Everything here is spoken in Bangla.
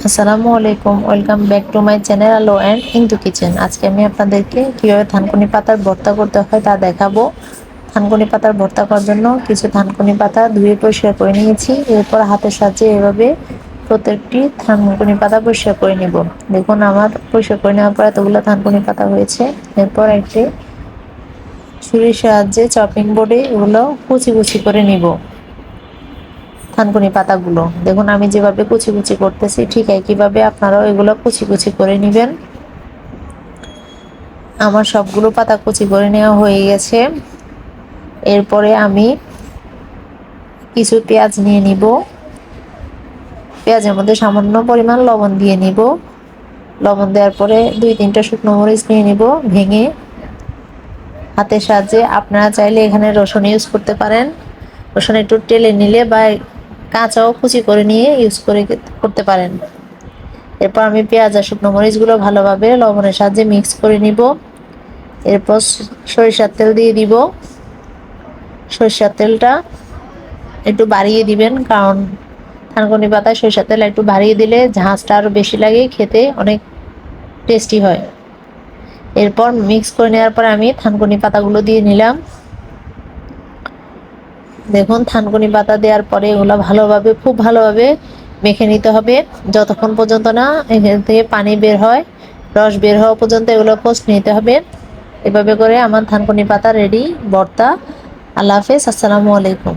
আসসালামু আলাইকুম, welcome back to my channel আলো অ্যান্ড ইনটু কিচেন। আজকে আমি আপনাদেরকে কীভাবে থানকুনি পাতার ভর্তা করতে হয় তা দেখাবো। থানকুনি পাতার ভর্তা করার জন্য কিছু থানকুনি পাতা ধুয়ে পরিষ্কার করে নিয়েছি। এরপর হাতের সাহায্যে এভাবে প্রত্যেকটি থানকুনি পাতা পরিষ্কার করে নিব। দেখুন আমার পরিষ্কার করে নেওয়ার পর এতগুলো থানকুনি পাতা হয়েছে। এরপর একটি ছুরির সাহায্যে চপিং বোর্ডে এগুলো কুচি কুচি করে নিব। থানকুনি পাতাগুলো দেখুন আমি যেভাবে কুচি কুচি করতেছি ঠিক একইভাবে আপনারাও এগুলো কুচি কুচি করে নেবেন। আমার সবগুলো পাতা কুচি করে নেওয়া হয়ে গেছে। এরপরে আমি কিছু পেঁয়াজ নিয়ে নিব। পেঁয়াজের মধ্যে সামান্য পরিমাণ লবণ দিয়ে নিব। লবণ দেওয়ার পরে 2-3টা শুকনো মরিচ নিয়ে নিব ভেঙে। হাতের সাহায্যে আপনারা চাইলে এখানে রসুন ইউজ করতে পারেন। রসুন একটু টেলে নিলে বা কাঁচাও কুচি করে নিয়ে ইউজ করতে পারেন। এরপর আমি পেঁয়াজ আর শুকনো মরিচগুলো ভালোভাবে লবণের সাহায্যে মিক্স করে নিব। এরপর সরিষার তেল দিয়ে দিব। সরিষার তেলটা একটু বাড়িয়ে দিবেন, কারণ থানকুনি পাতায় সরিষার তেল একটু বাড়িয়ে দিলে ঝাঁঝটা আরও বেশি লাগে, খেতে অনেক টেস্টি হয়। এরপর মিক্স করে নেওয়ার পর আমি থানকুনি পাতাগুলো দিয়ে নিলাম। দেখুন থানকুনি পাতা দেওয়ার পরে এগুলো ভালোভাবে খুব ভালোভাবে মেখে নিতে হবে যতক্ষণ পর্যন্ত না এখান থেকে পানি বের হয়, রস বের হওয়া পর্যন্ত এগুলো কষে নিতে হবে। এভাবে করে আমার থানকুনি পাতা রেডি ভর্তা। আল্লাহ হাফেজ, আসসালামু আলাইকুম।